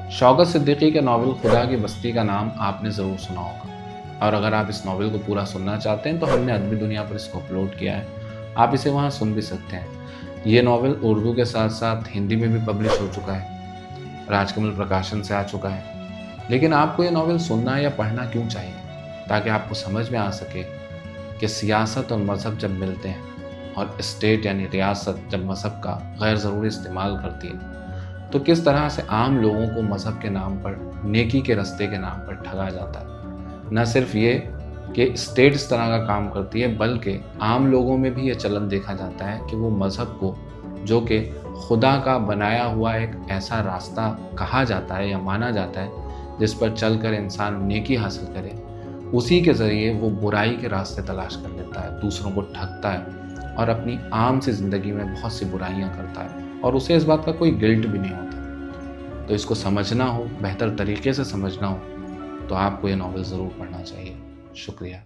शौकत सिद्दीकी के नावल खुदा की बस्ती का नाम आपने ज़रूर सुना होगा, और अगर आप इस नावल को पूरा सुनना चाहते हैं तो हमने अदबी दुनिया पर इसको अपलोड किया है, आप इसे वहाँ सुन भी सकते हैं। ये नावल उर्दू के साथ साथ हिंदी में भी पब्लिश हो चुका है, राजकमल प्रकाशन से आ चुका है। लेकिन आपको ये नावल सुनना या पढ़ना क्यों चाहिए? ताकि आपको समझ में आ सके कि सियासत और मज़हब जब मिलते हैं और स्टेट यानी रियासत जब मज़हब का गैर ज़रूरी इस्तेमाल करती है तो किस तरह से आम लोगों को मज़हब के नाम पर, नेकी के रास्ते के नाम पर ठगा जाता है। न सिर्फ ये कि स्टेट इस तरह का काम करती है, बल्कि आम लोगों में भी ये चलन देखा जाता है कि वो मज़हब को, जो कि खुदा का बनाया हुआ एक ऐसा रास्ता कहा जाता है या माना जाता है जिस पर चलकर इंसान नेकी हासिल करे, उसी के ज़रिए वो बुराई के रास्ते तलाश कर लेता है, दूसरों को ठगता है और अपनी आम सी ज़िंदगी में बहुत सी बुराइयां करता है, और उसे इस बात का कोई गिल्ट भी नहीं होता। तो इसको समझना हो, बेहतर तरीके से समझना हो, तो आपको ये नावल ज़रूर पढ़ना चाहिए। शुक्रिया।